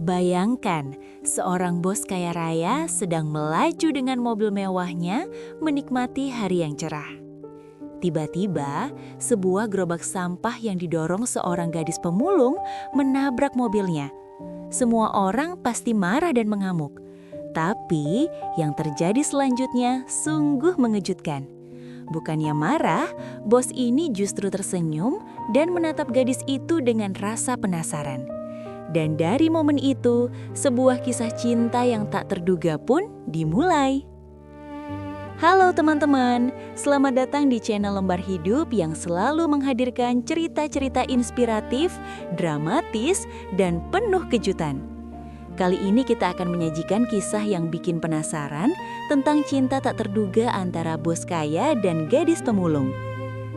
Bayangkan, seorang bos kaya raya sedang melaju dengan mobil mewahnya menikmati hari yang cerah. Tiba-tiba, sebuah gerobak sampah yang didorong seorang gadis pemulung menabrak mobilnya. Semua orang pasti marah dan mengamuk. Tapi, yang terjadi selanjutnya sungguh mengejutkan. Bukannya marah, bos ini justru tersenyum dan menatap gadis itu dengan rasa penasaran. Dan dari momen itu, sebuah kisah cinta yang tak terduga pun dimulai. Halo teman-teman, selamat datang di channel Lembar Hidup yang selalu menghadirkan cerita-cerita inspiratif, dramatis, dan penuh kejutan. Kali ini kita akan menyajikan kisah yang bikin penasaran tentang cinta tak terduga antara bos kaya dan gadis pemulung.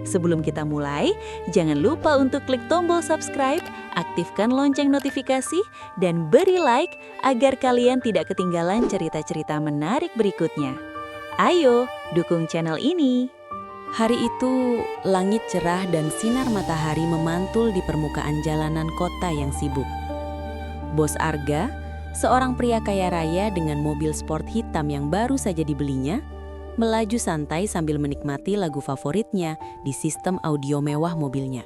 Sebelum kita mulai, jangan lupa untuk klik tombol subscribe, aktifkan lonceng notifikasi, dan beri like agar kalian tidak ketinggalan cerita-cerita menarik berikutnya. Ayo, dukung channel ini. Hari itu, langit cerah dan sinar matahari memantul di permukaan jalanan kota yang sibuk. Bos Arga, seorang pria kaya raya dengan mobil sport hitam yang baru saja dibelinya, melaju santai sambil menikmati lagu favoritnya di sistem audio mewah mobilnya.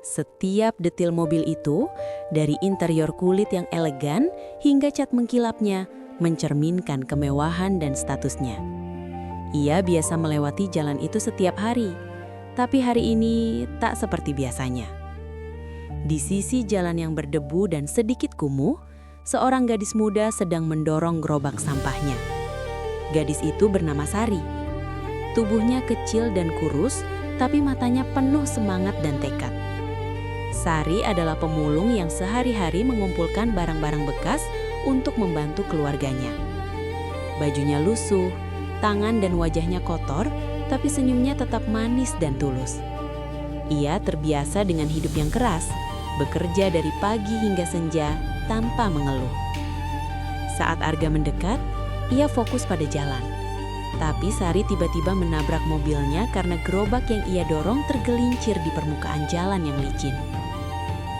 Setiap detil mobil itu, dari interior kulit yang elegan hingga cat mengkilapnya, mencerminkan kemewahan dan statusnya. Ia biasa melewati jalan itu setiap hari, tapi hari ini tak seperti biasanya. Di sisi jalan yang berdebu dan sedikit kumuh, seorang gadis muda sedang mendorong gerobak sampahnya. Gadis itu bernama Sari. Tubuhnya kecil dan kurus, tapi matanya penuh semangat dan tekad. Sari adalah pemulung yang sehari-hari mengumpulkan barang-barang bekas untuk membantu keluarganya. Bajunya lusuh, tangan dan wajahnya kotor, tapi senyumnya tetap manis dan tulus. Ia terbiasa dengan hidup yang keras, bekerja dari pagi hingga senja tanpa mengeluh. Saat Arga mendekat, ia fokus pada jalan. Tapi Sari tiba-tiba menabrak mobilnya karena gerobak yang ia dorong tergelincir di permukaan jalan yang licin.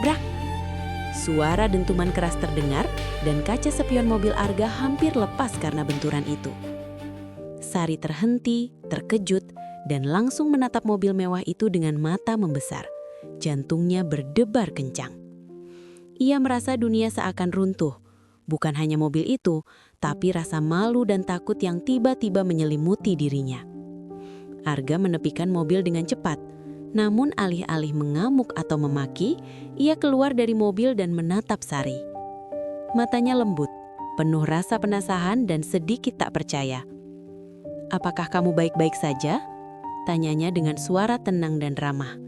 Brak! Suara dentuman keras terdengar dan kaca spion mobil Arga hampir lepas karena benturan itu. Sari terhenti, terkejut, dan langsung menatap mobil mewah itu dengan mata membesar. Jantungnya berdebar kencang. Ia merasa dunia seakan runtuh. Bukan hanya mobil itu, tapi rasa malu dan takut yang tiba-tiba menyelimuti dirinya. Arga menepikan mobil dengan cepat, namun alih-alih mengamuk atau memaki, ia keluar dari mobil dan menatap Sari. Matanya lembut, penuh rasa penasaran dan sedikit tak percaya. "Apakah kamu baik-baik saja?" tanyanya dengan suara tenang dan ramah.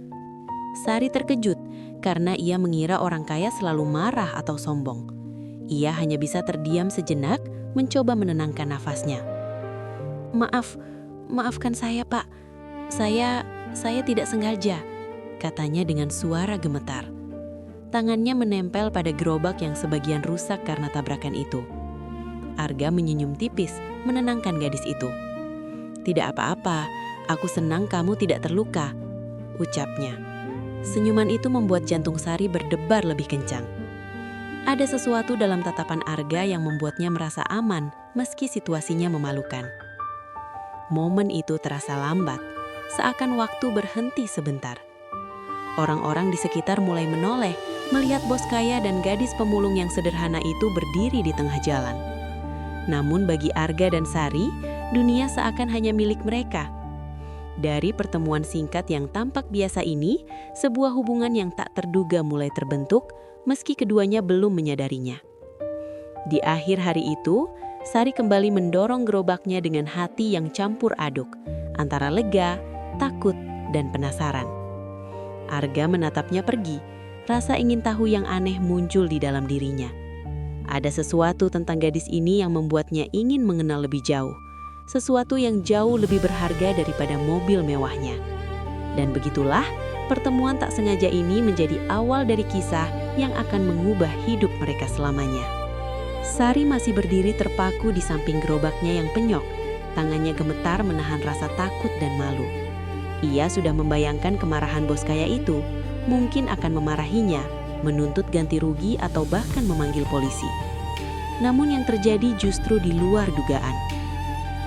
Sari terkejut karena ia mengira orang kaya selalu marah atau sombong. Ia hanya bisa terdiam sejenak, mencoba menenangkan nafasnya. Maafkan saya, Pak. Saya tidak sengaja," katanya dengan suara gemetar. Tangannya menempel pada gerobak yang sebagian rusak karena tabrakan itu. Arga menyenyum tipis, menenangkan gadis itu. "Tidak apa-apa, aku senang kamu tidak terluka," ucapnya. Senyuman itu membuat jantung Sari berdebar lebih kencang. Ada sesuatu dalam tatapan Arga yang membuatnya merasa aman meski situasinya memalukan. Momen itu terasa lambat, seakan waktu berhenti sebentar. Orang-orang di sekitar mulai menoleh melihat bos kaya dan gadis pemulung yang sederhana itu berdiri di tengah jalan. Namun bagi Arga dan Sari, dunia seakan hanya milik mereka. Dari pertemuan singkat yang tampak biasa ini, sebuah hubungan yang tak terduga mulai terbentuk, meski keduanya belum menyadarinya. Di akhir hari itu, Sari kembali mendorong gerobaknya dengan hati yang campur aduk, antara lega, takut, dan penasaran. Arga menatapnya pergi, rasa ingin tahu yang aneh muncul di dalam dirinya. Ada sesuatu tentang gadis ini yang membuatnya ingin mengenal lebih jauh, sesuatu yang jauh lebih berharga daripada mobil mewahnya. Dan begitulah, pertemuan tak sengaja ini menjadi awal dari kisah yang akan mengubah hidup mereka selamanya. Sari masih berdiri terpaku di samping gerobaknya yang penyok. Tangannya gemetar menahan rasa takut dan malu. Ia sudah membayangkan kemarahan bos kaya itu, mungkin akan memarahinya, menuntut ganti rugi atau bahkan memanggil polisi. Namun yang terjadi justru di luar dugaan.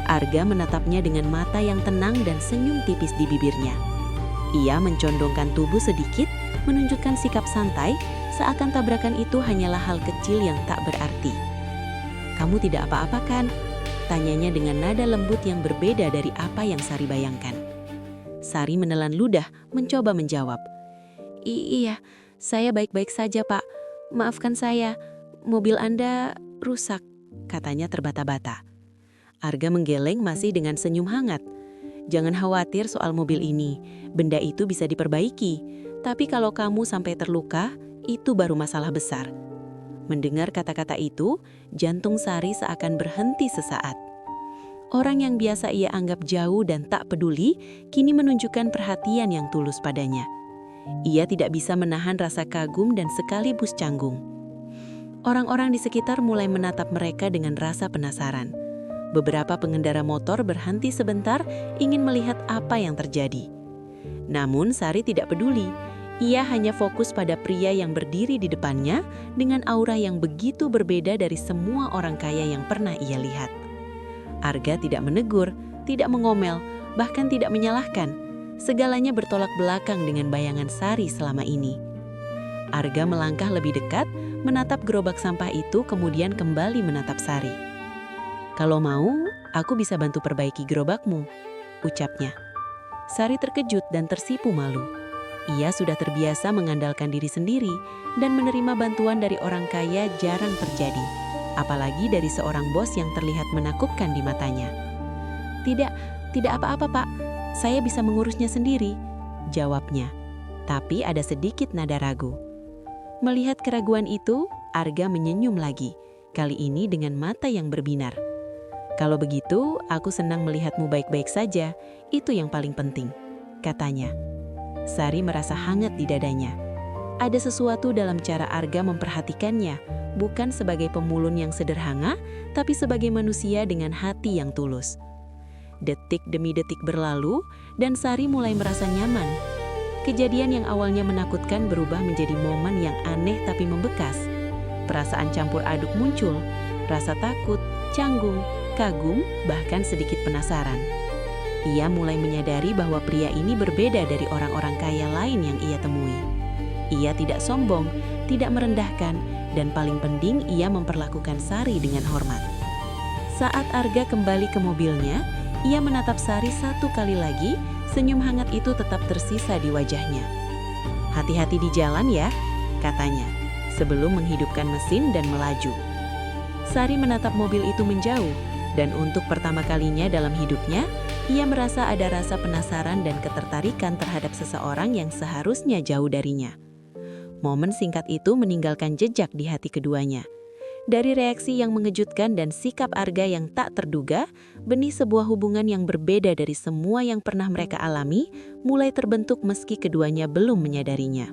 Arga menatapnya dengan mata yang tenang dan senyum tipis di bibirnya. Ia mencondongkan tubuh sedikit, menunjukkan sikap santai, seakan tabrakan itu hanyalah hal kecil yang tak berarti. "Kamu tidak apa-apa kan?" tanyanya dengan nada lembut yang berbeda dari apa yang Sari bayangkan. Sari menelan ludah, mencoba menjawab. Iya, saya baik-baik saja, Pak. Maafkan saya, mobil Anda rusak," katanya terbata-bata. Arga menggeleng masih dengan senyum hangat. "Jangan khawatir soal mobil ini, benda itu bisa diperbaiki. Tapi kalau kamu sampai terluka, itu baru masalah besar." Mendengar kata-kata itu, jantung Sari seakan berhenti sesaat. Orang yang biasa ia anggap jauh dan tak peduli, kini menunjukkan perhatian yang tulus padanya. Ia tidak bisa menahan rasa kagum dan sekaligus canggung. Orang-orang di sekitar mulai menatap mereka dengan rasa penasaran. Beberapa pengendara motor berhenti sebentar, ingin melihat apa yang terjadi. Namun Sari tidak peduli. Ia hanya fokus pada pria yang berdiri di depannya dengan aura yang begitu berbeda dari semua orang kaya yang pernah ia lihat. Arga tidak menegur, tidak mengomel, bahkan tidak menyalahkan. Segalanya bertolak belakang dengan bayangan Sari selama ini. Arga melangkah lebih dekat, menatap gerobak sampah itu, kemudian kembali menatap Sari. "Kalau mau, aku bisa bantu perbaiki gerobakmu," ucapnya. Sari terkejut dan tersipu malu. Ia sudah terbiasa mengandalkan diri sendiri dan menerima bantuan dari orang kaya jarang terjadi, apalagi dari seorang bos yang terlihat menakutkan di matanya. Tidak apa-apa, Pak. Saya bisa mengurusnya sendiri," jawabnya. Tapi ada sedikit nada ragu. Melihat keraguan itu, Arga menyenyum lagi, kali ini dengan mata yang berbinar. "Kalau begitu, aku senang melihatmu baik-baik saja. Itu yang paling penting," katanya. Sari merasa hangat di dadanya. Ada sesuatu dalam cara Arga memperhatikannya, bukan sebagai pemulung yang sederhana, tapi sebagai manusia dengan hati yang tulus. Detik demi detik berlalu, dan Sari mulai merasa nyaman. Kejadian yang awalnya menakutkan berubah menjadi momen yang aneh tapi membekas. Perasaan campur aduk muncul, rasa takut, canggung, kagum, bahkan sedikit penasaran. Ia mulai menyadari bahwa pria ini berbeda dari orang-orang kaya lain yang ia temui. Ia tidak sombong, tidak merendahkan, dan paling penting ia memperlakukan Sari dengan hormat. Saat Arga kembali ke mobilnya, ia menatap Sari satu kali lagi, senyum hangat itu tetap tersisa di wajahnya. "Hati-hati di jalan ya," katanya, sebelum menghidupkan mesin dan melaju. Sari menatap mobil itu menjauh, dan untuk pertama kalinya dalam hidupnya, ia merasa ada rasa penasaran dan ketertarikan terhadap seseorang yang seharusnya jauh darinya. Momen singkat itu meninggalkan jejak di hati keduanya. Dari reaksi yang mengejutkan dan sikap Arga yang tak terduga, benih sebuah hubungan yang berbeda dari semua yang pernah mereka alami mulai terbentuk meski keduanya belum menyadarinya.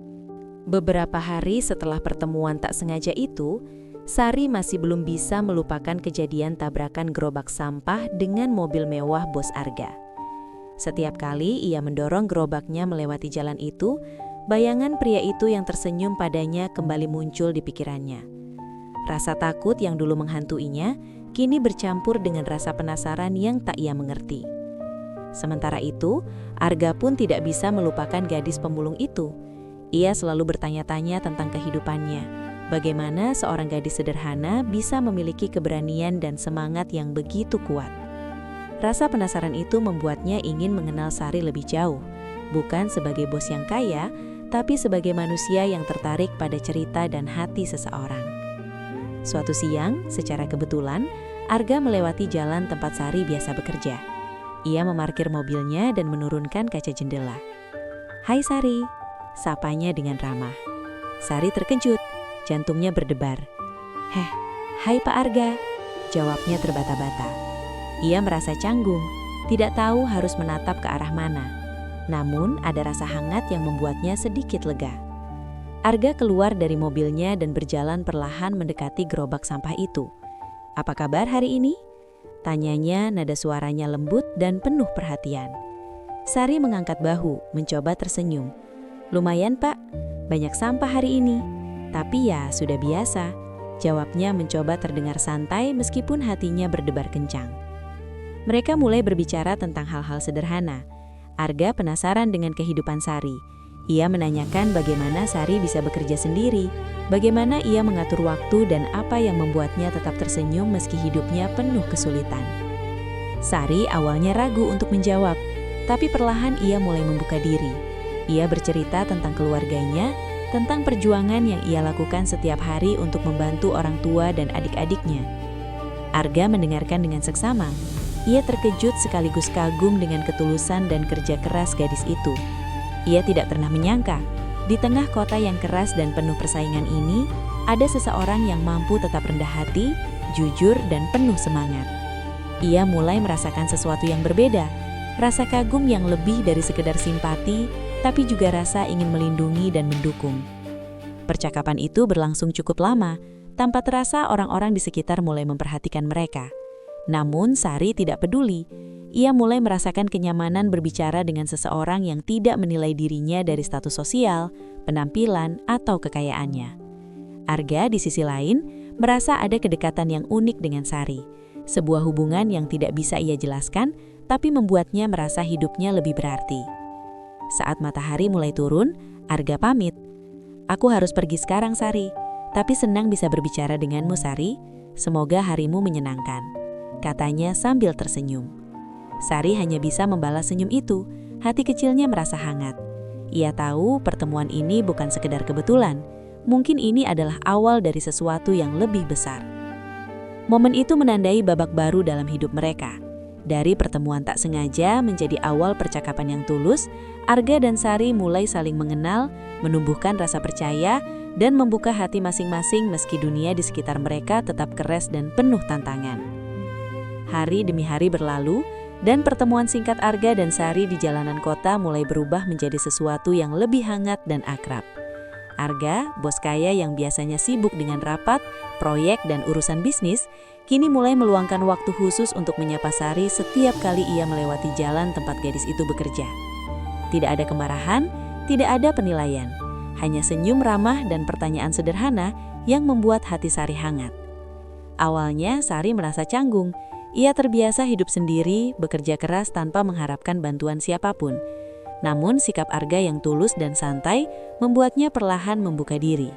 Beberapa hari setelah pertemuan tak sengaja itu, Sari masih belum bisa melupakan kejadian tabrakan gerobak sampah dengan mobil mewah bos Arga. Setiap kali ia mendorong gerobaknya melewati jalan itu, bayangan pria itu yang tersenyum padanya kembali muncul di pikirannya. Rasa takut yang dulu menghantuinya, kini bercampur dengan rasa penasaran yang tak ia mengerti. Sementara itu, Arga pun tidak bisa melupakan gadis pemulung itu. Ia selalu bertanya-tanya tentang kehidupannya. Bagaimana seorang gadis sederhana bisa memiliki keberanian dan semangat yang begitu kuat. Rasa penasaran itu membuatnya ingin mengenal Sari lebih jauh, bukan sebagai bos yang kaya, tapi sebagai manusia yang tertarik pada cerita dan hati seseorang. Suatu siang, secara kebetulan, Arga melewati jalan tempat Sari biasa bekerja. Ia memarkir mobilnya dan menurunkan kaca jendela. "Hai Sari," sapanya dengan ramah. Sari terkejut. Jantungnya berdebar. Hai Pak Arga," jawabnya terbata-bata. Ia merasa canggung, tidak tahu harus menatap ke arah mana. Namun ada rasa hangat yang membuatnya sedikit lega. Arga keluar dari mobilnya dan berjalan perlahan mendekati gerobak sampah itu. "Apa kabar hari ini?" tanyanya, nada suaranya lembut dan penuh perhatian. Sari mengangkat bahu, mencoba tersenyum. "Lumayan Pak, banyak sampah hari ini," Tapi ya sudah biasa, jawabnya mencoba terdengar santai meskipun hatinya berdebar kencang. Mereka mulai berbicara tentang hal-hal sederhana. Arga penasaran dengan kehidupan Sari. Ia menanyakan bagaimana Sari bisa bekerja sendiri, bagaimana ia mengatur waktu dan apa yang membuatnya tetap tersenyum meski hidupnya penuh kesulitan. Sari awalnya ragu untuk menjawab, tapi perlahan ia mulai membuka diri. Ia bercerita tentang keluarganya, tentang perjuangan yang ia lakukan setiap hari untuk membantu orang tua dan adik-adiknya. Arga mendengarkan dengan seksama. Ia terkejut sekaligus kagum dengan ketulusan dan kerja keras gadis itu. Ia tidak pernah menyangka, di tengah kota yang keras dan penuh persaingan ini, ada seseorang yang mampu tetap rendah hati, jujur, dan penuh semangat. Ia mulai merasakan sesuatu yang berbeda, rasa kagum yang lebih dari sekedar simpati, tapi juga rasa ingin melindungi dan mendukung. Percakapan itu berlangsung cukup lama, tanpa terasa orang-orang di sekitar mulai memperhatikan mereka. Namun Sari tidak peduli. Ia mulai merasakan kenyamanan berbicara dengan seseorang yang tidak menilai dirinya dari status sosial, penampilan, atau kekayaannya. Arga di sisi lain merasa ada kedekatan yang unik dengan Sari, sebuah hubungan yang tidak bisa ia jelaskan, tapi membuatnya merasa hidupnya lebih berarti. Saat matahari mulai turun, Arga pamit. "Aku harus pergi sekarang, Sari, tapi senang bisa berbicara denganmu, Sari. Semoga harimu menyenangkan," katanya sambil tersenyum. Sari hanya bisa membalas senyum itu, hati kecilnya merasa hangat. Ia tahu pertemuan ini bukan sekedar kebetulan, mungkin ini adalah awal dari sesuatu yang lebih besar. Momen itu menandai babak baru dalam hidup mereka. Dari pertemuan tak sengaja menjadi awal percakapan yang tulus, Arga dan Sari mulai saling mengenal, menumbuhkan rasa percaya, dan membuka hati masing-masing meski dunia di sekitar mereka tetap keras dan penuh tantangan. Hari demi hari berlalu, dan pertemuan singkat Arga dan Sari di jalanan kota mulai berubah menjadi sesuatu yang lebih hangat dan akrab. Arga, bos kaya yang biasanya sibuk dengan rapat, proyek, dan urusan bisnis, kini mulai meluangkan waktu khusus untuk menyapa Sari setiap kali ia melewati jalan tempat gadis itu bekerja. Tidak ada kemarahan, tidak ada penilaian, hanya senyum ramah dan pertanyaan sederhana yang membuat hati Sari hangat. Awalnya Sari merasa canggung. Ia terbiasa hidup sendiri, bekerja keras tanpa mengharapkan bantuan siapapun. Namun sikap Arga yang tulus dan santai membuatnya perlahan membuka diri.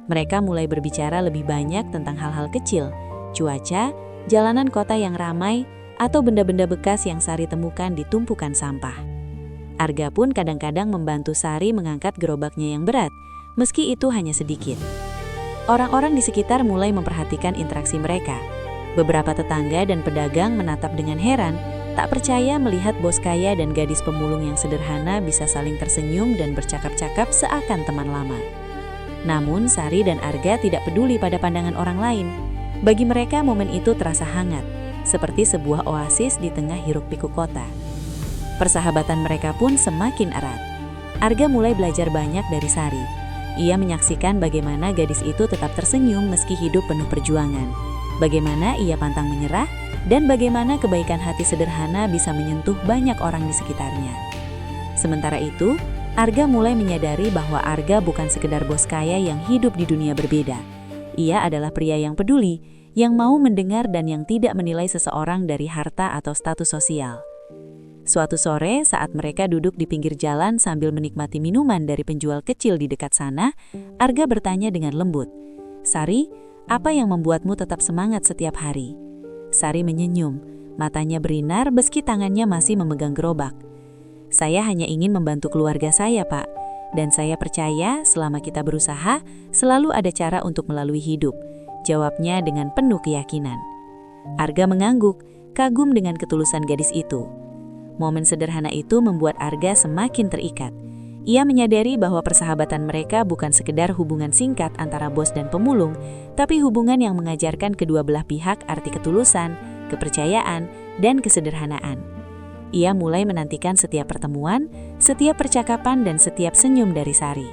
Mereka mulai berbicara lebih banyak tentang hal-hal kecil, cuaca, jalanan kota yang ramai, atau benda-benda bekas yang Sari temukan di tumpukan sampah. Arga pun kadang-kadang membantu Sari mengangkat gerobaknya yang berat, meski itu hanya sedikit. Orang-orang di sekitar mulai memperhatikan interaksi mereka. Beberapa tetangga dan pedagang menatap dengan heran, tak percaya melihat bos kaya dan gadis pemulung yang sederhana bisa saling tersenyum dan bercakap-cakap seakan teman lama. Namun Sari dan Arga tidak peduli pada pandangan orang lain. Bagi mereka momen itu terasa hangat, seperti sebuah oasis di tengah hiruk-pikuk kota. Persahabatan mereka pun semakin erat. Arga mulai belajar banyak dari Sari. Ia menyaksikan bagaimana gadis itu tetap tersenyum meski hidup penuh perjuangan. Bagaimana ia pantang menyerah, dan bagaimana kebaikan hati sederhana bisa menyentuh banyak orang di sekitarnya. Sementara itu, Arga mulai menyadari bahwa Arga bukan sekedar bos kaya yang hidup di dunia berbeda. Ia adalah pria yang peduli, yang mau mendengar dan yang tidak menilai seseorang dari harta atau status sosial. Suatu sore, saat mereka duduk di pinggir jalan sambil menikmati minuman dari penjual kecil di dekat sana, Arga bertanya dengan lembut, "Sari, apa yang membuatmu tetap semangat setiap hari?" Sari menyenyum, matanya berbinar meski tangannya masih memegang gerobak. "Saya hanya ingin membantu keluarga saya, Pak. Dan saya percaya selama kita berusaha, selalu ada cara untuk melalui hidup," jawabnya dengan penuh keyakinan. Arga mengangguk, kagum dengan ketulusan gadis itu. Momen sederhana itu membuat Arga semakin terikat. Ia menyadari bahwa persahabatan mereka bukan sekedar hubungan singkat antara bos dan pemulung, tapi hubungan yang mengajarkan kedua belah pihak arti ketulusan, kepercayaan, dan kesederhanaan. Ia mulai menantikan setiap pertemuan, setiap percakapan, dan setiap senyum dari Sari.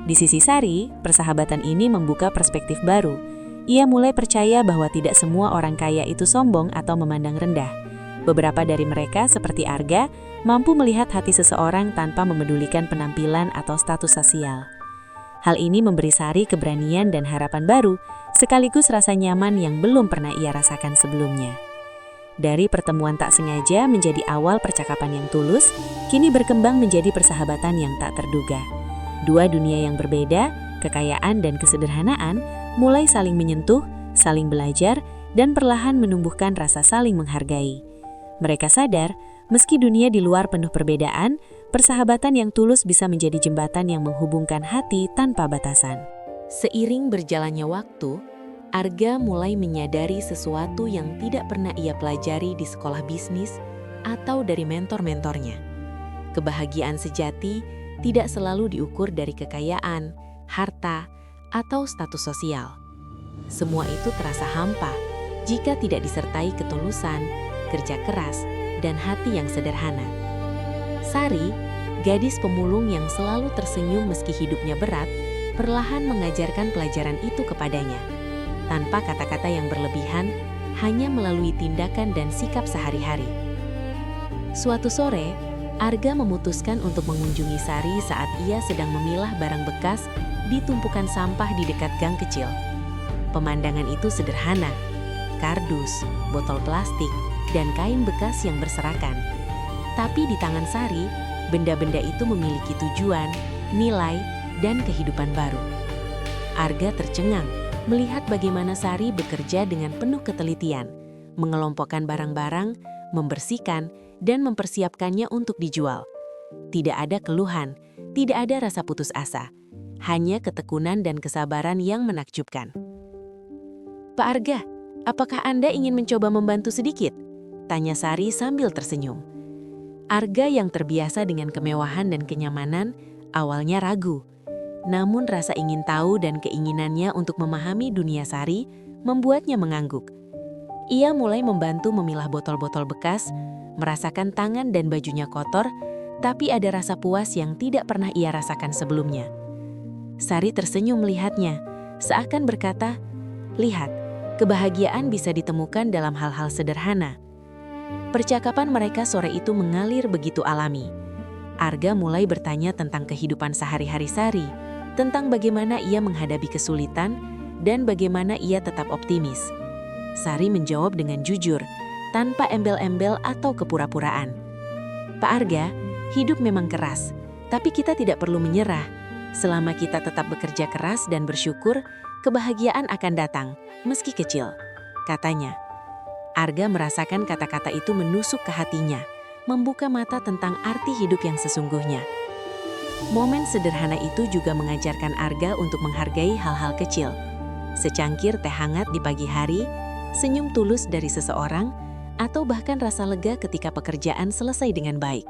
Di sisi Sari, persahabatan ini membuka perspektif baru. Ia mulai percaya bahwa tidak semua orang kaya itu sombong atau memandang rendah. Beberapa dari mereka, seperti Arga, mampu melihat hati seseorang tanpa memedulikan penampilan atau status sosial. Hal ini memberi Sari keberanian dan harapan baru, sekaligus rasa nyaman yang belum pernah ia rasakan sebelumnya. Dari pertemuan tak sengaja menjadi awal percakapan yang tulus, kini berkembang menjadi persahabatan yang tak terduga. Dua dunia yang berbeda, kekayaan dan kesederhanaan, mulai saling menyentuh, saling belajar, dan perlahan menumbuhkan rasa saling menghargai. Mereka sadar, meski dunia di luar penuh perbedaan, persahabatan yang tulus bisa menjadi jembatan yang menghubungkan hati tanpa batasan. Seiring berjalannya waktu, Arga mulai menyadari sesuatu yang tidak pernah ia pelajari di sekolah bisnis atau dari mentor-mentornya. Kebahagiaan sejati tidak selalu diukur dari kekayaan, harta, atau status sosial. Semua itu terasa hampa jika tidak disertai ketulusan, kerja keras, dan hati yang sederhana. Sari, gadis pemulung yang selalu tersenyum meski hidupnya berat, perlahan mengajarkan pelajaran itu kepadanya. Tanpa kata-kata yang berlebihan, hanya melalui tindakan dan sikap sehari-hari. Suatu sore, Arga memutuskan untuk mengunjungi Sari saat ia sedang memilah barang bekas di tumpukan sampah di dekat gang kecil. Pemandangan itu sederhana, kardus, botol plastik, dan kain bekas yang berserakan. Tapi di tangan Sari, benda-benda itu memiliki tujuan, nilai, dan kehidupan baru. Arga tercengang melihat bagaimana Sari bekerja dengan penuh ketelitian, mengelompokkan barang-barang, membersihkan, dan mempersiapkannya untuk dijual. Tidak ada keluhan, tidak ada rasa putus asa, hanya ketekunan dan kesabaran yang menakjubkan. "Pak Arga, apakah Anda ingin mencoba membantu sedikit?" tanya Sari sambil tersenyum. Arga yang terbiasa dengan kemewahan dan kenyamanan, awalnya ragu. Namun rasa ingin tahu dan keinginannya untuk memahami dunia Sari membuatnya mengangguk. Ia mulai membantu memilah botol-botol bekas, merasakan tangan dan bajunya kotor, tapi ada rasa puas yang tidak pernah ia rasakan sebelumnya. Sari tersenyum melihatnya, seakan berkata, "Lihat, kebahagiaan bisa ditemukan dalam hal-hal sederhana." Percakapan mereka sore itu mengalir begitu alami. Arga mulai bertanya tentang kehidupan sehari-hari Sari, tentang bagaimana ia menghadapi kesulitan, dan bagaimana ia tetap optimis. Sari menjawab dengan jujur, tanpa embel-embel atau kepura-puraan. "Pak Arga, hidup memang keras, tapi kita tidak perlu menyerah. Selama kita tetap bekerja keras dan bersyukur, kebahagiaan akan datang, meski kecil," katanya. Arga merasakan kata-kata itu menusuk ke hatinya, membuka mata tentang arti hidup yang sesungguhnya. Momen sederhana itu juga mengajarkan Arga untuk menghargai hal-hal kecil. Secangkir teh hangat di pagi hari, senyum tulus dari seseorang, atau bahkan rasa lega ketika pekerjaan selesai dengan baik.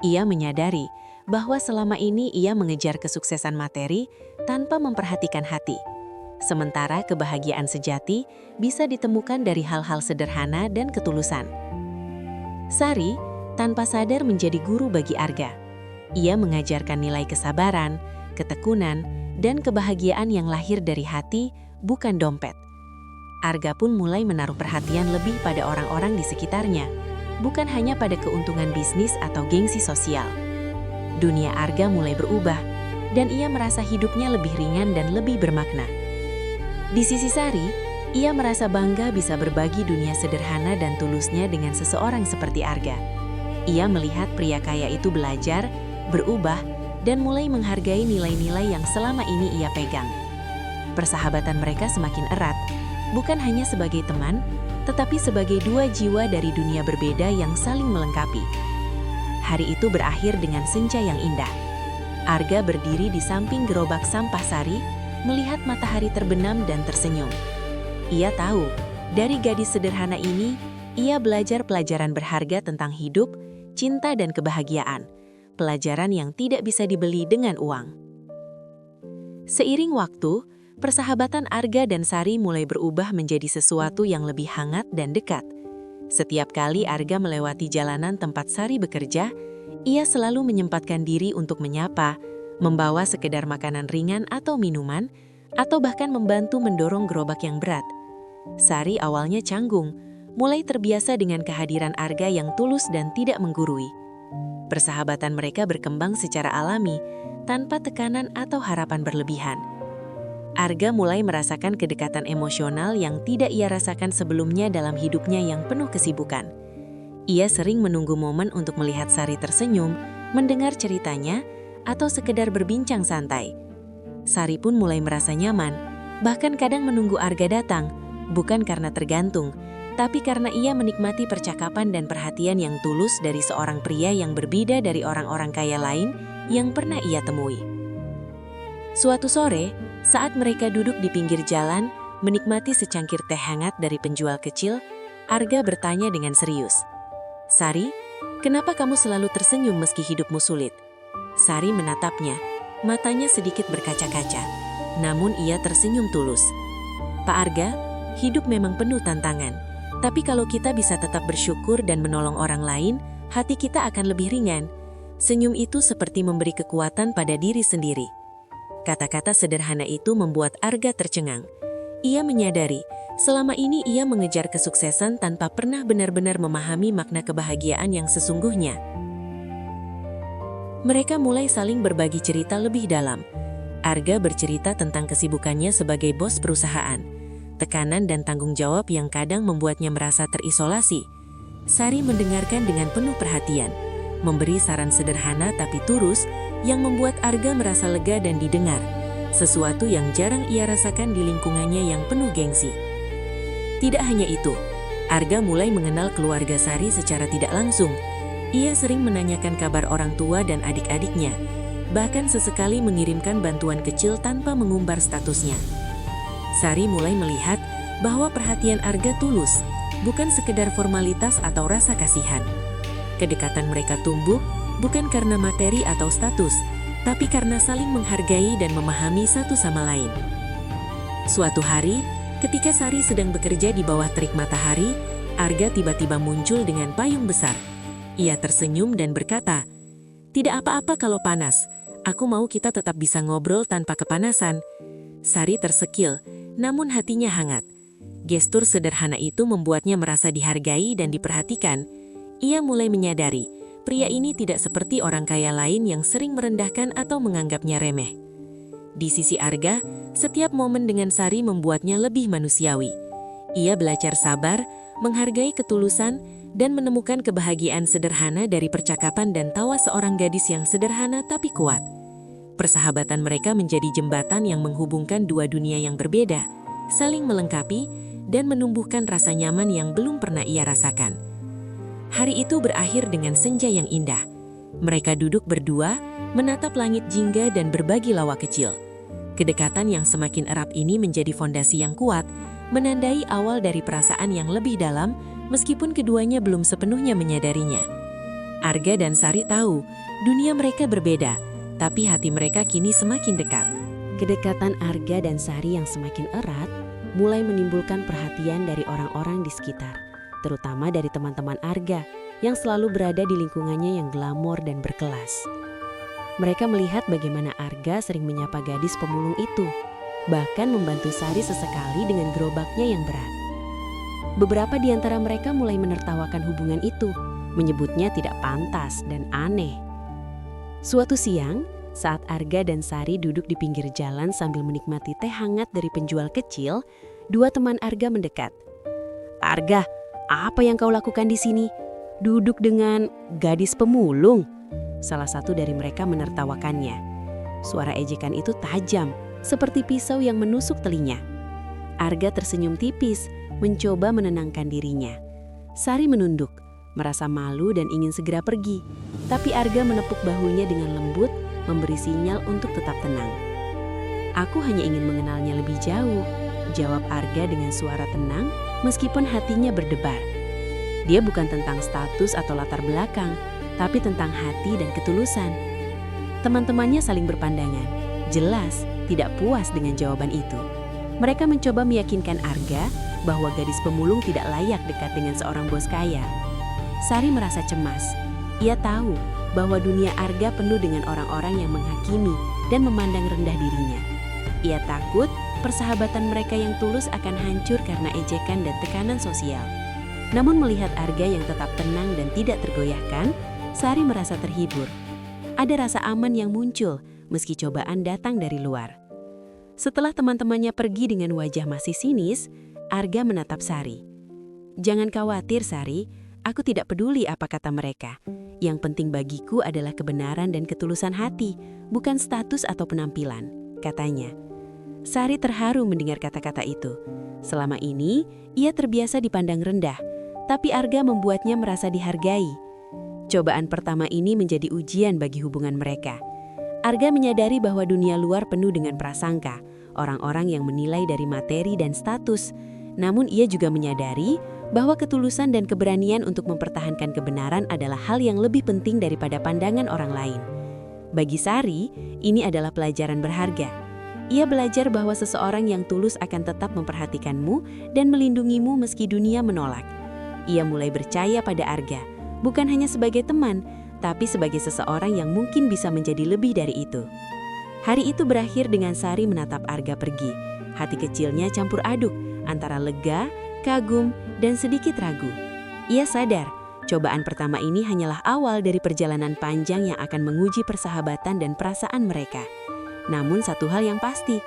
Ia menyadari bahwa selama ini ia mengejar kesuksesan materi tanpa memperhatikan hati. Sementara kebahagiaan sejati bisa ditemukan dari hal-hal sederhana dan ketulusan. Sari tanpa sadar menjadi guru bagi Arga. Ia mengajarkan nilai kesabaran, ketekunan, dan kebahagiaan yang lahir dari hati, bukan dompet. Arga pun mulai menaruh perhatian lebih pada orang-orang di sekitarnya, bukan hanya pada keuntungan bisnis atau gengsi sosial. Dunia Arga mulai berubah, dan ia merasa hidupnya lebih ringan dan lebih bermakna. Di sisi Sari, ia merasa bangga bisa berbagi dunia sederhana dan tulusnya dengan seseorang seperti Arga. Ia melihat pria kaya itu belajar, berubah, dan mulai menghargai nilai-nilai yang selama ini ia pegang. Persahabatan mereka semakin erat, bukan hanya sebagai teman, tetapi sebagai dua jiwa dari dunia berbeda yang saling melengkapi. Hari itu berakhir dengan senja yang indah. Arga berdiri di samping gerobak sampah Sari, melihat matahari terbenam dan tersenyum. Ia tahu, dari gadis sederhana ini, ia belajar pelajaran berharga tentang hidup, cinta, dan kebahagiaan. Pelajaran yang tidak bisa dibeli dengan uang. Seiring waktu, persahabatan Arga dan Sari mulai berubah menjadi sesuatu yang lebih hangat dan dekat. Setiap kali Arga melewati jalanan tempat Sari bekerja, ia selalu menyempatkan diri untuk menyapa, membawa sekedar makanan ringan atau minuman, atau bahkan membantu mendorong gerobak yang berat. Sari awalnya canggung, mulai terbiasa dengan kehadiran Arga yang tulus dan tidak menggurui. Persahabatan mereka berkembang secara alami, tanpa tekanan atau harapan berlebihan. Arga mulai merasakan kedekatan emosional yang tidak ia rasakan sebelumnya dalam hidupnya yang penuh kesibukan. Ia sering menunggu momen untuk melihat Sari tersenyum, mendengar ceritanya, atau sekedar berbincang santai. Sari pun mulai merasa nyaman, bahkan kadang menunggu Arga datang, bukan karena tergantung, tapi karena ia menikmati percakapan dan perhatian yang tulus dari seorang pria yang berbeda dari orang-orang kaya lain yang pernah ia temui. Suatu sore, saat mereka duduk di pinggir jalan, menikmati secangkir teh hangat dari penjual kecil, Arga bertanya dengan serius, "Sari, kenapa kamu selalu tersenyum meski hidupmu sulit?" Sari menatapnya, matanya sedikit berkaca-kaca, namun ia tersenyum tulus. "Pak Arga, hidup memang penuh tantangan, tapi kalau kita bisa tetap bersyukur dan menolong orang lain, hati kita akan lebih ringan. Senyum itu seperti memberi kekuatan pada diri sendiri." Kata-kata sederhana itu membuat Arga tercengang. Ia menyadari, selama ini ia mengejar kesuksesan tanpa pernah benar-benar memahami makna kebahagiaan yang sesungguhnya. Mereka mulai saling berbagi cerita lebih dalam. Arga bercerita tentang kesibukannya sebagai bos perusahaan, tekanan dan tanggung jawab yang kadang membuatnya merasa terisolasi. Sari mendengarkan dengan penuh perhatian, memberi saran sederhana tapi tulus yang membuat Arga merasa lega dan didengar, sesuatu yang jarang ia rasakan di lingkungannya yang penuh gengsi. Tidak hanya itu, Arga mulai mengenal keluarga Sari secara tidak langsung. Ia sering menanyakan kabar orang tua dan adik-adiknya, bahkan sesekali mengirimkan bantuan kecil tanpa mengumbar statusnya. Sari mulai melihat bahwa perhatian Arga tulus, bukan sekedar formalitas atau rasa kasihan. Kedekatan mereka tumbuh bukan karena materi atau status, tapi karena saling menghargai dan memahami satu sama lain. Suatu hari, ketika Sari sedang bekerja di bawah terik matahari, Arga tiba-tiba muncul dengan payung besar. Ia tersenyum dan berkata, "Tidak apa-apa kalau panas, aku mau kita tetap bisa ngobrol tanpa kepanasan." Sari tersekil, namun hatinya hangat. Gestur sederhana itu membuatnya merasa dihargai dan diperhatikan. Ia mulai menyadari, pria ini tidak seperti orang kaya lain yang sering merendahkan atau menganggapnya remeh. Di sisi Arga, setiap momen dengan Sari membuatnya lebih manusiawi. Ia belajar sabar, menghargai ketulusan, dan menemukan kebahagiaan sederhana dari percakapan dan tawa seorang gadis yang sederhana tapi kuat. Persahabatan mereka menjadi jembatan yang menghubungkan dua dunia yang berbeda, saling melengkapi, dan menumbuhkan rasa nyaman yang belum pernah ia rasakan. Hari itu berakhir dengan senja yang indah. Mereka duduk berdua, menatap langit jingga dan berbagi lawa kecil. Kedekatan yang semakin erat ini menjadi fondasi yang kuat, menandai awal dari perasaan yang lebih dalam, meskipun keduanya belum sepenuhnya menyadarinya. Arga dan Sari tahu, dunia mereka berbeda, tapi hati mereka kini semakin dekat. Kedekatan Arga dan Sari yang semakin erat mulai menimbulkan perhatian dari orang-orang di sekitar, terutama dari teman-teman Arga yang selalu berada di lingkungannya yang glamor dan berkelas. Mereka melihat bagaimana Arga sering menyapa gadis pemulung itu, bahkan membantu Sari sesekali dengan gerobaknya yang berat. Beberapa di antara mereka mulai menertawakan hubungan itu, menyebutnya tidak pantas dan aneh. Suatu siang, saat Arga dan Sari duduk di pinggir jalan sambil menikmati teh hangat dari penjual kecil, dua teman Arga mendekat. "Arga, apa yang kau lakukan di sini? Duduk dengan gadis pemulung?" Salah satu dari mereka menertawakannya. Suara ejekan itu tajam, seperti pisau yang menusuk telinga. Arga tersenyum tipis, mencoba menenangkan dirinya. Sari menunduk, merasa malu dan ingin segera pergi. Tapi Arga menepuk bahunya dengan lembut, memberi sinyal untuk tetap tenang. "Aku hanya ingin mengenalnya lebih jauh," jawab Arga dengan suara tenang meskipun hatinya berdebar. Dia bukan tentang status atau latar belakang, tapi tentang hati dan ketulusan. Teman-temannya saling berpandangan, jelas tidak puas dengan jawaban itu. Mereka mencoba meyakinkan Arga bahwa gadis pemulung tidak layak dekat dengan seorang bos kaya. Sari merasa cemas. Ia tahu bahwa dunia Arga penuh dengan orang-orang yang menghakimi dan memandang rendah dirinya. Ia takut persahabatan mereka yang tulus akan hancur karena ejekan dan tekanan sosial. Namun melihat Arga yang tetap tenang dan tidak tergoyahkan, Sari merasa terhibur. Ada rasa aman yang muncul, meski cobaan datang dari luar. Setelah teman-temannya pergi dengan wajah masih sinis, Arga menatap Sari. "Jangan khawatir, Sari. Aku tidak peduli apa kata mereka. Yang penting bagiku adalah kebenaran dan ketulusan hati, bukan status atau penampilan," katanya. Sari terharu mendengar kata-kata itu. Selama ini, ia terbiasa dipandang rendah, tapi Arga membuatnya merasa dihargai. Cobaan pertama ini menjadi ujian bagi hubungan mereka. Arga menyadari bahwa dunia luar penuh dengan prasangka, orang-orang yang menilai dari materi dan status. Namun ia juga menyadari bahwa ketulusan dan keberanian untuk mempertahankan kebenaran adalah hal yang lebih penting daripada pandangan orang lain. Bagi Sari, ini adalah pelajaran berharga. Ia belajar bahwa seseorang yang tulus akan tetap memperhatikanmu dan melindungimu meski dunia menolak. Ia mulai percaya pada Arga, bukan hanya sebagai teman, tapi sebagai seseorang yang mungkin bisa menjadi lebih dari itu. Hari itu berakhir dengan Sari menatap Arga pergi. Hati kecilnya campur aduk antara lega, kagum, dan sedikit ragu. Ia sadar, cobaan pertama ini hanyalah awal dari perjalanan panjang yang akan menguji persahabatan dan perasaan mereka. Namun satu hal yang pasti,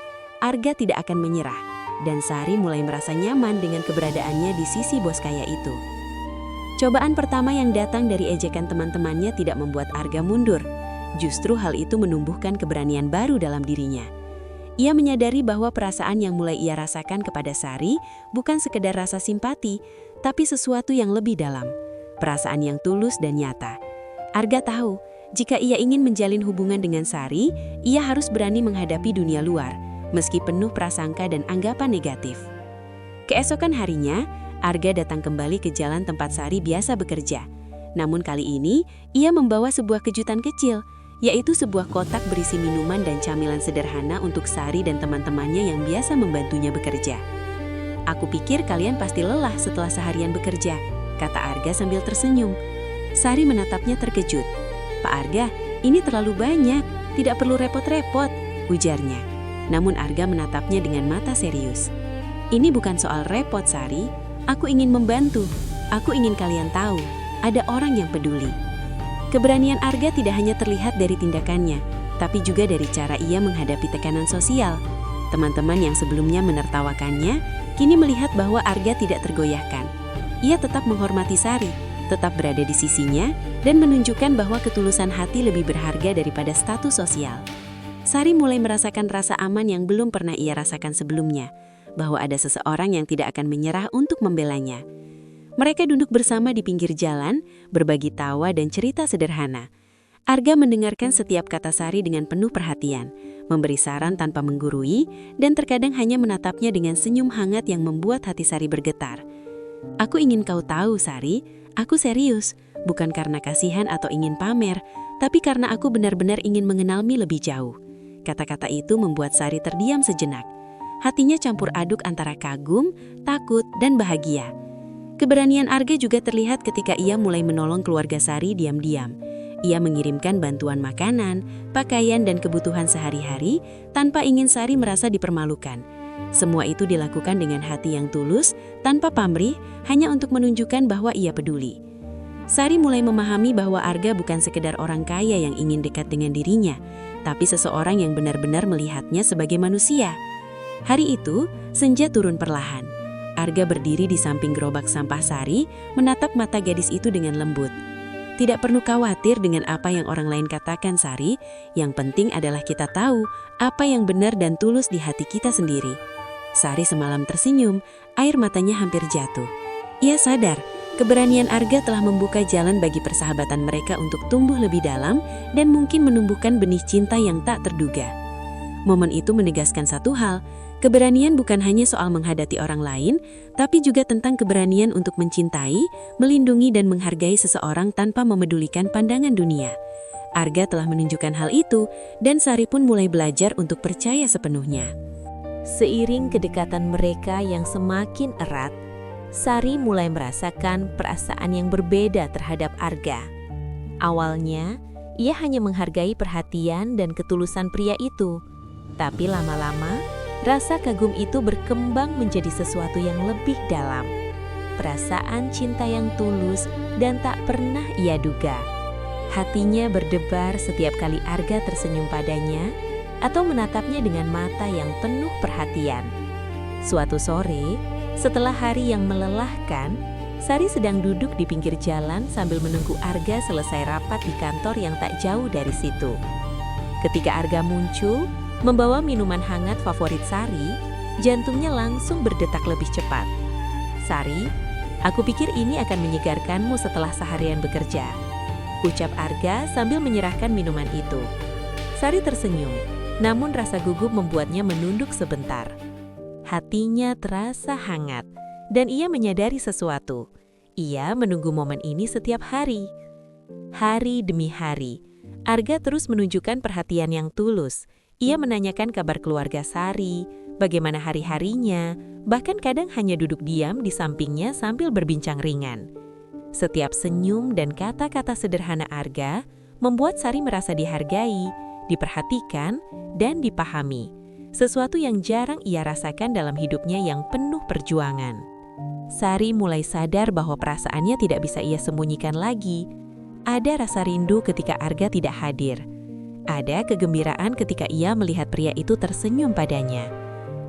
Arga tidak akan menyerah, dan Sari mulai merasa nyaman dengan keberadaannya di sisi bos kaya itu. Cobaan pertama yang datang dari ejekan teman-temannya tidak membuat Arga mundur. Justru hal itu menumbuhkan keberanian baru dalam dirinya. Ia menyadari bahwa perasaan yang mulai ia rasakan kepada Sari bukan sekedar rasa simpati, tapi sesuatu yang lebih dalam. Perasaan yang tulus dan nyata. Arga tahu, jika ia ingin menjalin hubungan dengan Sari, ia harus berani menghadapi dunia luar, meski penuh prasangka dan anggapan negatif. Keesokan harinya, Arga datang kembali ke jalan tempat Sari biasa bekerja. Namun kali ini, ia membawa sebuah kejutan kecil, yaitu sebuah kotak berisi minuman dan camilan sederhana untuk Sari dan teman-temannya yang biasa membantunya bekerja. "Aku pikir kalian pasti lelah setelah seharian bekerja," kata Arga sambil tersenyum. Sari menatapnya terkejut. "Pak Arga, ini terlalu banyak, tidak perlu repot-repot," ujarnya. Namun Arga menatapnya dengan mata serius. "Ini bukan soal repot, Sari. Aku ingin membantu. Aku ingin kalian tahu, ada orang yang peduli." Keberanian Arga tidak hanya terlihat dari tindakannya, tapi juga dari cara ia menghadapi tekanan sosial. Teman-teman yang sebelumnya menertawakannya, kini melihat bahwa Arga tidak tergoyahkan. Ia tetap menghormati Sari, tetap berada di sisinya, dan menunjukkan bahwa ketulusan hati lebih berharga daripada status sosial. Sari mulai merasakan rasa aman yang belum pernah ia rasakan sebelumnya, bahwa ada seseorang yang tidak akan menyerah untuk membelanya. Mereka duduk bersama di pinggir jalan, berbagi tawa dan cerita sederhana. Arga mendengarkan setiap kata Sari dengan penuh perhatian, memberi saran tanpa menggurui, dan terkadang hanya menatapnya dengan senyum hangat yang membuat hati Sari bergetar. "Aku ingin kau tahu, Sari, aku serius, bukan karena kasihan atau ingin pamer, tapi karena aku benar-benar ingin mengenalmu lebih jauh." Kata-kata itu membuat Sari terdiam sejenak. Hatinya campur aduk antara kagum, takut, dan bahagia. Keberanian Arga juga terlihat ketika ia mulai menolong keluarga Sari diam-diam. Ia mengirimkan bantuan makanan, pakaian, dan kebutuhan sehari-hari tanpa ingin Sari merasa dipermalukan. Semua itu dilakukan dengan hati yang tulus, tanpa pamrih, hanya untuk menunjukkan bahwa ia peduli. Sari mulai memahami bahwa Arga bukan sekedar orang kaya yang ingin dekat dengan dirinya, tapi seseorang yang benar-benar melihatnya sebagai manusia. Hari itu, senja turun perlahan. Arga berdiri di samping gerobak sampah Sari, menatap mata gadis itu dengan lembut. "Tidak perlu khawatir dengan apa yang orang lain katakan, Sari. Yang penting adalah kita tahu apa yang benar dan tulus di hati kita sendiri." Sari semalam tersenyum, air matanya hampir jatuh. Ia sadar, keberanian Arga telah membuka jalan bagi persahabatan mereka untuk tumbuh lebih dalam dan mungkin menumbuhkan benih cinta yang tak terduga. Momen itu menegaskan satu hal, keberanian bukan hanya soal menghadapi orang lain, tapi juga tentang keberanian untuk mencintai, melindungi, dan menghargai seseorang tanpa memedulikan pandangan dunia. Arga telah menunjukkan hal itu, dan Sari pun mulai belajar untuk percaya sepenuhnya. Seiring kedekatan mereka yang semakin erat, Sari mulai merasakan perasaan yang berbeda terhadap Arga. Awalnya, ia hanya menghargai perhatian dan ketulusan pria itu, tapi lama-lama, rasa kagum itu berkembang menjadi sesuatu yang lebih dalam. Perasaan cinta yang tulus dan tak pernah ia duga. Hatinya berdebar setiap kali Arga tersenyum padanya atau menatapnya dengan mata yang penuh perhatian. Suatu sore, setelah hari yang melelahkan, Sari sedang duduk di pinggir jalan sambil menunggu Arga selesai rapat di kantor yang tak jauh dari situ. Ketika Arga muncul, membawa minuman hangat favorit Sari, jantungnya langsung berdetak lebih cepat. "Sari, aku pikir ini akan menyegarkanmu setelah seharian bekerja," ucap Arga sambil menyerahkan minuman itu. Sari tersenyum, namun rasa gugup membuatnya menunduk sebentar. Hatinya terasa hangat, dan ia menyadari sesuatu. Ia menunggu momen ini setiap hari. Hari demi hari, Arga terus menunjukkan perhatian yang tulus. Ia menanyakan kabar keluarga Sari, bagaimana hari-harinya, bahkan kadang hanya duduk diam di sampingnya sambil berbincang ringan. Setiap senyum dan kata-kata sederhana Arga membuat Sari merasa dihargai, diperhatikan, dan dipahami. Sesuatu yang jarang ia rasakan dalam hidupnya yang penuh perjuangan. Sari mulai sadar bahwa perasaannya tidak bisa ia sembunyikan lagi. Ada rasa rindu ketika Arga tidak hadir. Ada kegembiraan ketika ia melihat pria itu tersenyum padanya.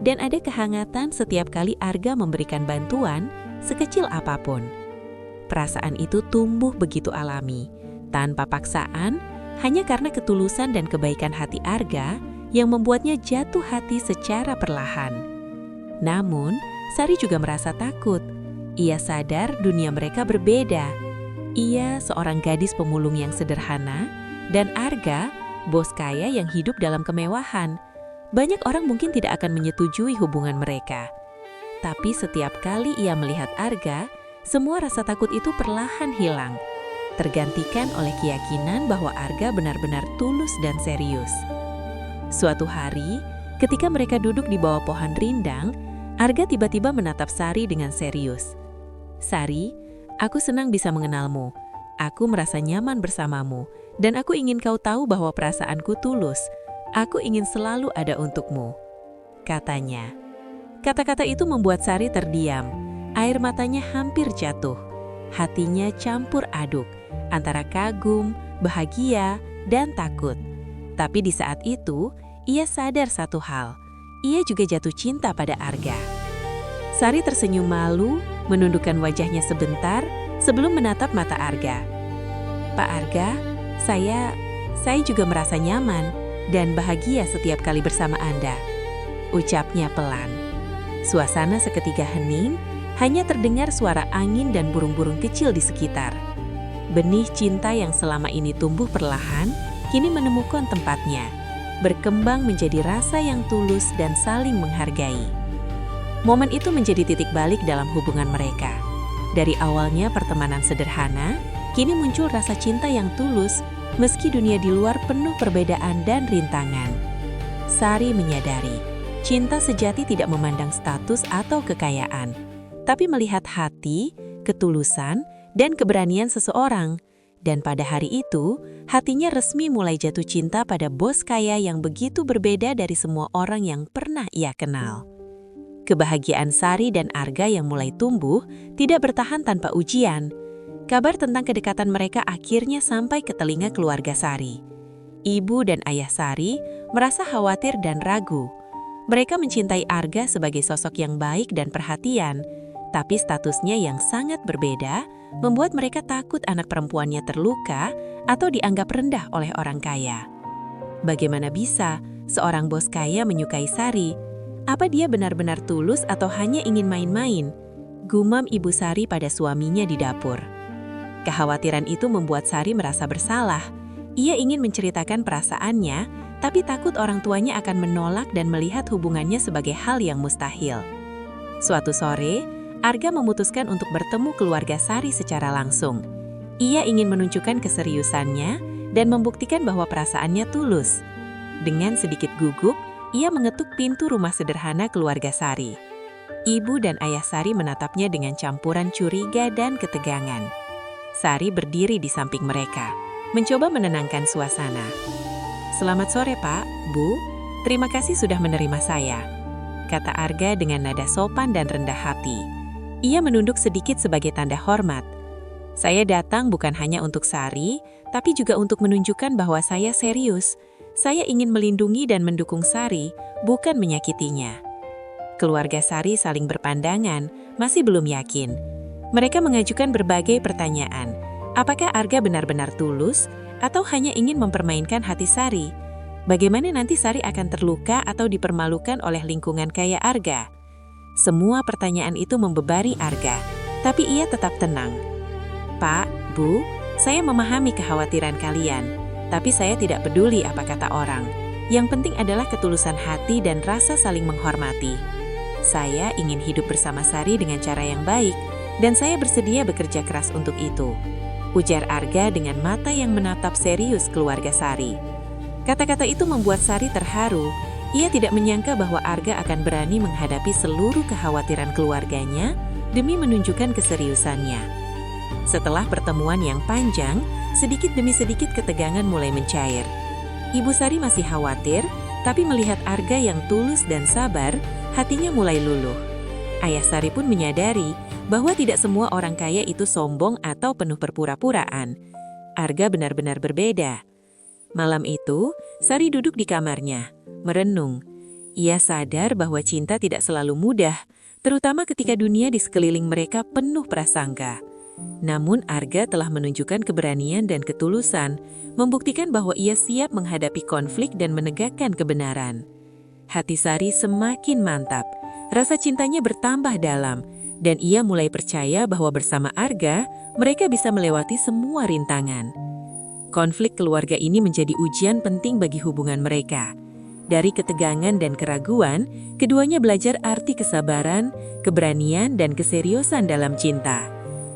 Dan ada kehangatan setiap kali Arga memberikan bantuan, sekecil apapun. Perasaan itu tumbuh begitu alami, tanpa paksaan, hanya karena ketulusan dan kebaikan hati Arga yang membuatnya jatuh hati secara perlahan. Namun, Sari juga merasa takut. Ia sadar dunia mereka berbeda. Ia seorang gadis pemulung yang sederhana, dan Arga, bos kaya yang hidup dalam kemewahan. Banyak orang mungkin tidak akan menyetujui hubungan mereka. Tapi setiap kali ia melihat Arga, semua rasa takut itu perlahan hilang, tergantikan oleh keyakinan bahwa Arga benar-benar tulus dan serius. Suatu hari, ketika mereka duduk di bawah pohon rindang, Arga tiba-tiba menatap Sari dengan serius. "Sari, aku senang bisa mengenalmu. Aku merasa nyaman bersamamu, dan aku ingin kau tahu bahwa perasaanku tulus. Aku ingin selalu ada untukmu," katanya. Kata-kata itu membuat Sari terdiam. Air matanya hampir jatuh. Hatinya campur aduk antara kagum, bahagia, dan takut. Tapi di saat itu, ia sadar satu hal. Ia juga jatuh cinta pada Arga. Sari tersenyum malu, menundukkan wajahnya sebentar sebelum menatap mata Arga. "Pak Arga, saya juga merasa nyaman dan bahagia setiap kali bersama Anda," ucapnya pelan. Suasana seketika hening, hanya terdengar suara angin dan burung-burung kecil di sekitar. Benih cinta yang selama ini tumbuh perlahan, kini menemukan tempatnya, berkembang menjadi rasa yang tulus dan saling menghargai. Momen itu menjadi titik balik dalam hubungan mereka. Dari awalnya pertemanan sederhana, kini muncul rasa cinta yang tulus, meski dunia di luar penuh perbedaan dan rintangan. Sari menyadari, cinta sejati tidak memandang status atau kekayaan, tapi melihat hati, ketulusan, dan keberanian seseorang. Dan pada hari itu, hatinya resmi mulai jatuh cinta pada bos kaya yang begitu berbeda dari semua orang yang pernah ia kenal. Kebahagiaan Sari dan Arga yang mulai tumbuh tidak bertahan tanpa ujian. Kabar tentang kedekatan mereka akhirnya sampai ke telinga keluarga Sari. Ibu dan ayah Sari merasa khawatir dan ragu. Mereka mencintai Arga sebagai sosok yang baik dan perhatian, tapi statusnya yang sangat berbeda membuat mereka takut anak perempuannya terluka atau dianggap rendah oleh orang kaya. Bagaimana bisa seorang bos kaya menyukai Sari? Apa dia benar-benar tulus atau hanya ingin main-main? Gumam ibu Sari pada suaminya di dapur. Kekhawatiran itu membuat Sari merasa bersalah. Ia ingin menceritakan perasaannya, tapi takut orang tuanya akan menolak dan melihat hubungannya sebagai hal yang mustahil. Suatu sore, Arga memutuskan untuk bertemu keluarga Sari secara langsung. Ia ingin menunjukkan keseriusannya dan membuktikan bahwa perasaannya tulus. Dengan sedikit gugup, ia mengetuk pintu rumah sederhana keluarga Sari. Ibu dan ayah Sari menatapnya dengan campuran curiga dan ketegangan. Sari berdiri di samping mereka, mencoba menenangkan suasana. "Selamat sore, Pak, Bu. Terima kasih sudah menerima saya," kata Arga dengan nada sopan dan rendah hati. Ia menunduk sedikit sebagai tanda hormat. Saya datang bukan hanya untuk Sari, tapi juga untuk menunjukkan bahwa saya serius. Saya ingin melindungi dan mendukung Sari, bukan menyakitinya. Keluarga Sari saling berpandangan, masih belum yakin. Mereka mengajukan berbagai pertanyaan. Apakah Arga benar-benar tulus, atau hanya ingin mempermainkan hati Sari? Bagaimana nanti Sari akan terluka atau dipermalukan oleh lingkungan kaya Arga? Semua pertanyaan itu membebani Arga, tapi ia tetap tenang. Pak, Bu, saya memahami kekhawatiran kalian, tapi saya tidak peduli apa kata orang. Yang penting adalah ketulusan hati dan rasa saling menghormati. Saya ingin hidup bersama Sari dengan cara yang baik, dan saya bersedia bekerja keras untuk itu. Ujar Arga dengan mata yang menatap serius keluarga Sari. Kata-kata itu membuat Sari terharu. Ia tidak menyangka bahwa Arga akan berani menghadapi seluruh kekhawatiran keluarganya demi menunjukkan keseriusannya. Setelah pertemuan yang panjang, sedikit demi sedikit ketegangan mulai mencair. Ibu Sari masih khawatir, tapi melihat Arga yang tulus dan sabar, hatinya mulai luluh. Ayah Sari pun menyadari bahwa tidak semua orang kaya itu sombong atau penuh perpura-puraan. Arga benar-benar berbeda. Malam itu, Sari duduk di kamarnya, merenung. Ia sadar bahwa cinta tidak selalu mudah, terutama ketika dunia di sekeliling mereka penuh prasangka. Namun Arga telah menunjukkan keberanian dan ketulusan, membuktikan bahwa ia siap menghadapi konflik dan menegakkan kebenaran. Hati Sari semakin mantap, rasa cintanya bertambah dalam, dan ia mulai percaya bahwa bersama Arga, mereka bisa melewati semua rintangan. Konflik keluarga ini menjadi ujian penting bagi hubungan mereka. Dari ketegangan dan keraguan, keduanya belajar arti kesabaran, keberanian, dan keseriusan dalam cinta.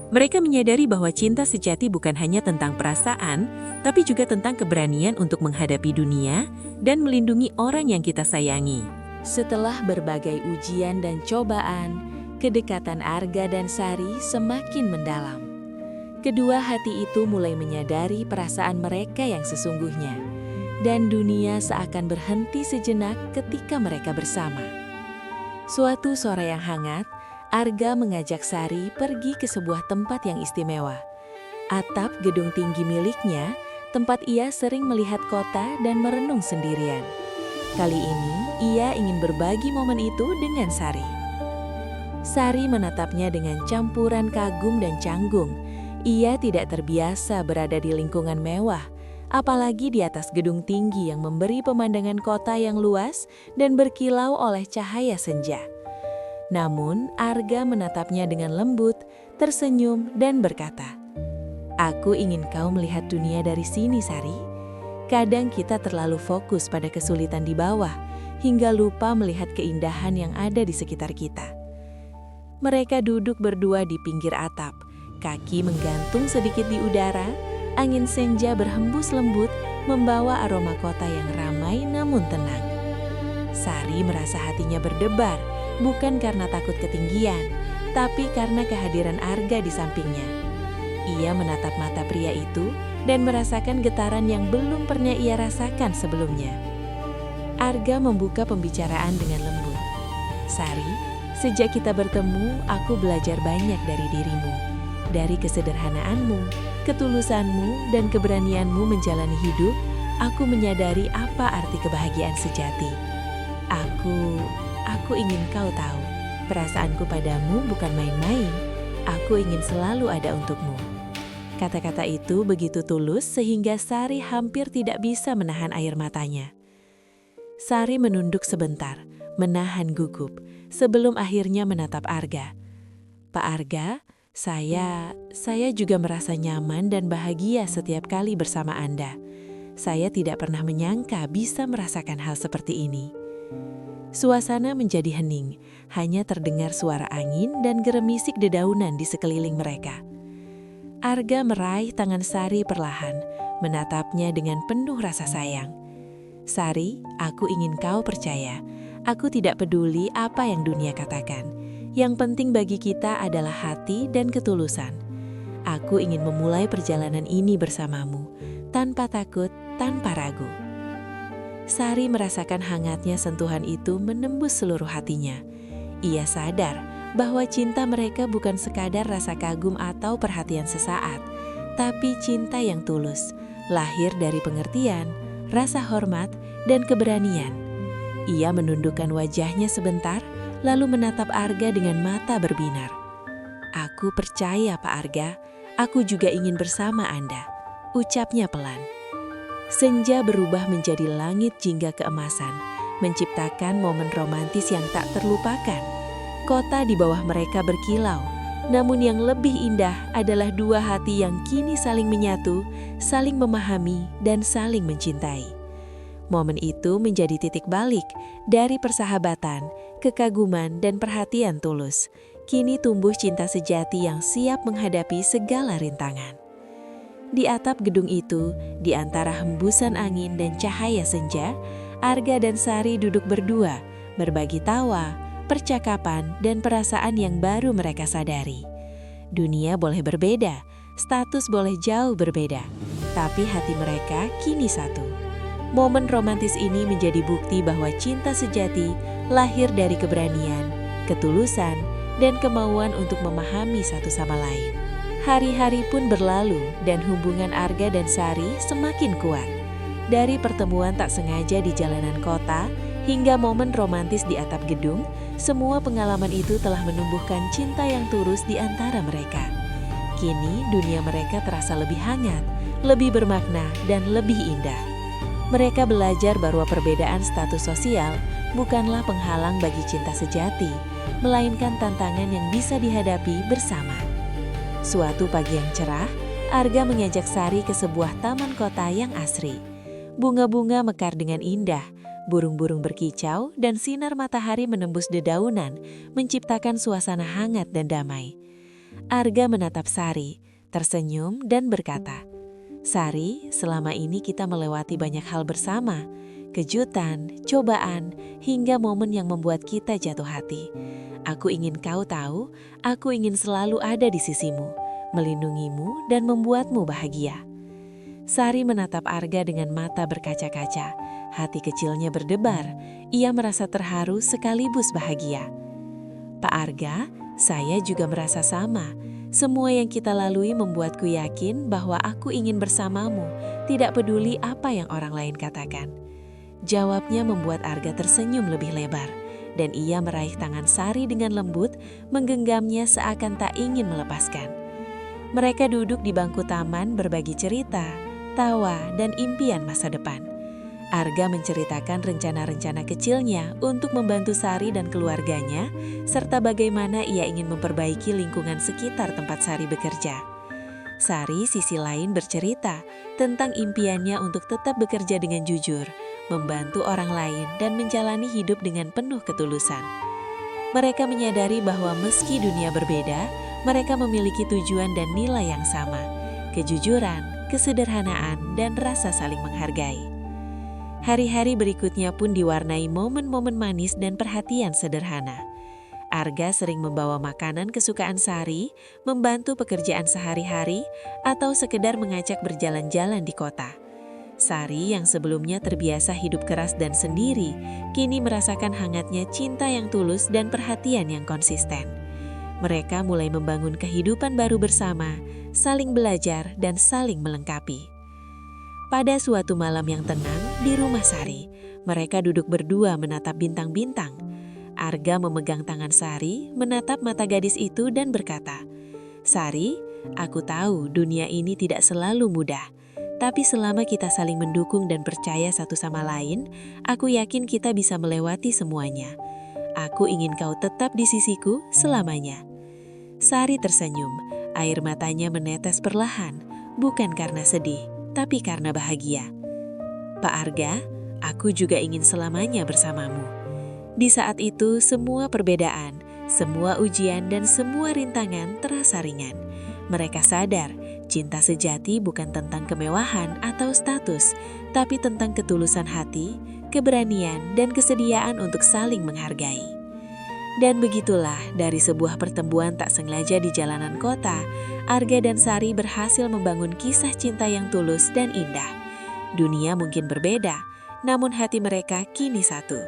Mereka menyadari bahwa cinta sejati bukan hanya tentang perasaan, tapi juga tentang keberanian untuk menghadapi dunia dan melindungi orang yang kita sayangi. Setelah berbagai ujian dan cobaan, kedekatan Arga dan Sari semakin mendalam. Kedua hati itu mulai menyadari perasaan mereka yang sesungguhnya, dan dunia seakan berhenti sejenak ketika mereka bersama. Suatu sore yang hangat, Arga mengajak Sari pergi ke sebuah tempat yang istimewa. Atap gedung tinggi miliknya, tempat ia sering melihat kota dan merenung sendirian. Kali ini, ia ingin berbagi momen itu dengan Sari. Sari menatapnya dengan campuran kagum dan canggung. Ia tidak terbiasa berada di lingkungan mewah, apalagi di atas gedung tinggi yang memberi pemandangan kota yang luas dan berkilau oleh cahaya senja. Namun, Arga menatapnya dengan lembut, tersenyum, dan berkata, "Aku ingin kau melihat dunia dari sini, Sari. Kadang kita terlalu fokus pada kesulitan di bawah, hingga lupa melihat keindahan yang ada di sekitar kita." Mereka duduk berdua di pinggir atap, kaki menggantung sedikit di udara, angin senja berhembus lembut, membawa aroma kota yang ramai namun tenang. Sari merasa hatinya berdebar, bukan karena takut ketinggian, tapi karena kehadiran Arga di sampingnya. Ia menatap mata pria itu dan merasakan getaran yang belum pernah ia rasakan sebelumnya. Arga membuka pembicaraan dengan lembut. "Sari, sejak kita bertemu, aku belajar banyak dari dirimu. Dari kesederhanaanmu, ketulusanmu, dan keberanianmu menjalani hidup, aku menyadari apa arti kebahagiaan sejati. Aku ingin kau tahu, perasaanku padamu bukan main-main. Aku ingin selalu ada untukmu." Kata-kata itu begitu tulus sehingga Sari hampir tidak bisa menahan air matanya. Sari menunduk sebentar, menahan gugup, sebelum akhirnya menatap Arga. "Pak Arga, saya juga merasa nyaman dan bahagia setiap kali bersama Anda. Saya tidak pernah menyangka bisa merasakan hal seperti ini." Suasana menjadi hening, hanya terdengar suara angin dan geremisik dedaunan di sekeliling mereka. Arga meraih tangan Sari perlahan, menatapnya dengan penuh rasa sayang. "Sari, aku ingin kau percaya. Aku tidak peduli apa yang dunia katakan. Yang penting bagi kita adalah hati dan ketulusan. Aku ingin memulai perjalanan ini bersamamu, tanpa takut, tanpa ragu." Sari merasakan hangatnya sentuhan itu menembus seluruh hatinya. Ia sadar bahwa cinta mereka bukan sekadar rasa kagum atau perhatian sesaat, tapi cinta yang tulus, lahir dari pengertian, rasa hormat, dan keberanian. Ia menundukkan wajahnya sebentar, lalu menatap Arga dengan mata berbinar. "Aku percaya, Pak Arga, aku juga ingin bersama Anda," ucapnya pelan. Senja berubah menjadi langit jingga keemasan, menciptakan momen romantis yang tak terlupakan. Kota di bawah mereka berkilau, namun yang lebih indah adalah dua hati yang kini saling menyatu, saling memahami, dan saling mencintai. Momen itu menjadi titik balik dari persahabatan, kekaguman, dan perhatian tulus. Kini tumbuh cinta sejati yang siap menghadapi segala rintangan. Di atap gedung itu, di antara hembusan angin dan cahaya senja, Arga dan Sari duduk berdua, berbagi tawa, percakapan, dan perasaan yang baru mereka sadari. Dunia boleh berbeda, status boleh jauh berbeda, tapi hati mereka kini satu. Momen romantis ini menjadi bukti bahwa cinta sejati lahir dari keberanian, ketulusan, dan kemauan untuk memahami satu sama lain. Hari-hari pun berlalu dan hubungan Arga dan Sari semakin kuat. Dari pertemuan tak sengaja di jalanan kota, hingga momen romantis di atap gedung, semua pengalaman itu telah menumbuhkan cinta yang tulus di antara mereka. Kini dunia mereka terasa lebih hangat, lebih bermakna, dan lebih indah. Mereka belajar bahwa perbedaan status sosial bukanlah penghalang bagi cinta sejati, melainkan tantangan yang bisa dihadapi bersama. Suatu pagi yang cerah, Arga mengajak Sari ke sebuah taman kota yang asri. Bunga-bunga mekar dengan indah, burung-burung berkicau, dan sinar matahari menembus dedaunan, menciptakan suasana hangat dan damai. Arga menatap Sari, tersenyum dan berkata, "Sari, selama ini kita melewati banyak hal bersama, kejutan, cobaan, hingga momen yang membuat kita jatuh hati. Aku ingin kau tahu, aku ingin selalu ada di sisimu, melindungimu dan membuatmu bahagia." Sari menatap Arga dengan mata berkaca-kaca. Hati kecilnya berdebar, ia merasa terharu sekaligus bahagia. "Pak Arga, saya juga merasa sama. Semua yang kita lalui membuatku yakin bahwa aku ingin bersamamu, tidak peduli apa yang orang lain katakan." Jawabnya membuat Arga tersenyum lebih lebar, dan ia meraih tangan Sari dengan lembut, menggenggamnya seakan tak ingin melepaskan. Mereka duduk di bangku taman berbagi cerita, tawa, dan impian masa depan. Arga menceritakan rencana-rencana kecilnya untuk membantu Sari dan keluarganya, serta bagaimana ia ingin memperbaiki lingkungan sekitar tempat Sari bekerja. Sari sisi lain bercerita tentang impiannya untuk tetap bekerja dengan jujur, membantu orang lain, dan menjalani hidup dengan penuh ketulusan. Mereka menyadari bahwa meski dunia berbeda, mereka memiliki tujuan dan nilai yang sama, kejujuran, kesederhanaan, dan rasa saling menghargai. Hari-hari berikutnya pun diwarnai momen-momen manis dan perhatian sederhana. Arga sering membawa makanan kesukaan Sari, membantu pekerjaan sehari-hari, atau sekedar mengajak berjalan-jalan di kota. Sari yang sebelumnya terbiasa hidup keras dan sendiri, kini merasakan hangatnya cinta yang tulus dan perhatian yang konsisten. Mereka mulai membangun kehidupan baru bersama, saling belajar dan saling melengkapi. Pada suatu malam yang tenang di rumah Sari, mereka duduk berdua menatap bintang-bintang. Arga memegang tangan Sari, menatap mata gadis itu dan berkata, "Sari, aku tahu dunia ini tidak selalu mudah. Tapi selama kita saling mendukung dan percaya satu sama lain, aku yakin kita bisa melewati semuanya. Aku ingin kau tetap di sisiku selamanya." Sari tersenyum, air matanya menetes perlahan, bukan karena sedih, tapi karena bahagia. "Pak Arga, aku juga ingin selamanya bersamamu." Di saat itu, semua perbedaan, semua ujian, dan semua rintangan terasa ringan. Mereka sadar, cinta sejati bukan tentang kemewahan atau status, tapi tentang ketulusan hati, keberanian, dan kesediaan untuk saling menghargai. Dan begitulah, dari sebuah pertemuan tak sengaja di jalanan kota, Arga dan Sari berhasil membangun kisah cinta yang tulus dan indah. Dunia mungkin berbeda, namun hati mereka kini satu.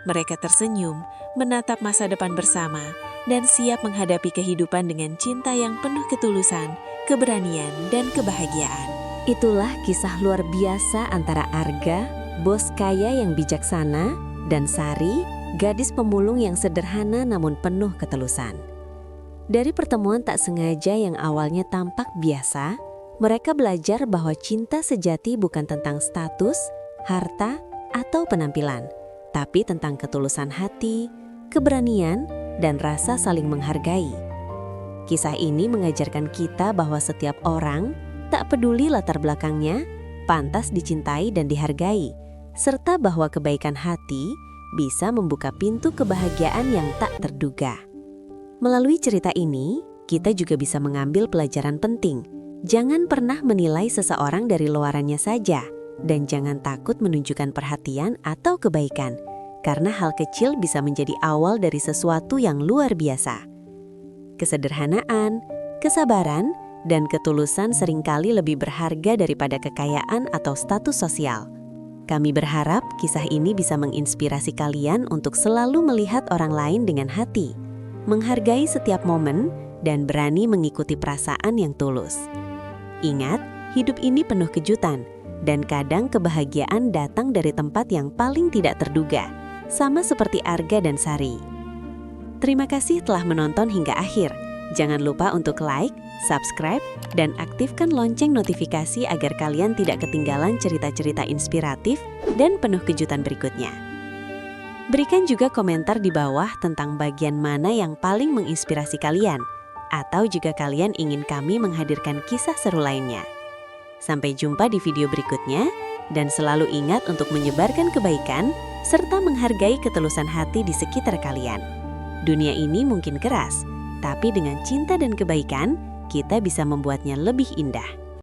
Mereka tersenyum, menatap masa depan bersama, dan siap menghadapi kehidupan dengan cinta yang penuh ketulusan, keberanian, dan kebahagiaan. Itulah kisah luar biasa antara Arga, bos kaya yang bijaksana, dan Sari, gadis pemulung yang sederhana namun penuh ketulusan. Dari pertemuan tak sengaja yang awalnya tampak biasa, mereka belajar bahwa cinta sejati bukan tentang status, harta, atau penampilan, tapi tentang ketulusan hati, keberanian, dan rasa saling menghargai. Kisah ini mengajarkan kita bahwa setiap orang, tak peduli latar belakangnya, pantas dicintai dan dihargai, serta bahwa kebaikan hati bisa membuka pintu kebahagiaan yang tak terduga. Melalui cerita ini, kita juga bisa mengambil pelajaran penting. Jangan pernah menilai seseorang dari luarannya saja, dan jangan takut menunjukkan perhatian atau kebaikan, karena hal kecil bisa menjadi awal dari sesuatu yang luar biasa. Kesederhanaan, kesabaran, dan ketulusan seringkali lebih berharga daripada kekayaan atau status sosial. Kami berharap kisah ini bisa menginspirasi kalian untuk selalu melihat orang lain dengan hati, menghargai setiap momen, dan berani mengikuti perasaan yang tulus. Ingat, hidup ini penuh kejutan, dan kadang kebahagiaan datang dari tempat yang paling tidak terduga, sama seperti Arga dan Sari. Terima kasih telah menonton hingga akhir. Jangan lupa untuk like, subscribe, dan aktifkan lonceng notifikasi agar kalian tidak ketinggalan cerita-cerita inspiratif dan penuh kejutan berikutnya. Berikan juga komentar di bawah tentang bagian mana yang paling menginspirasi kalian, atau jika kalian ingin kami menghadirkan kisah seru lainnya. Sampai jumpa di video berikutnya, dan selalu ingat untuk menyebarkan kebaikan serta menghargai ketulusan hati di sekitar kalian. Dunia ini mungkin keras, tapi dengan cinta dan kebaikan, kita bisa membuatnya lebih indah.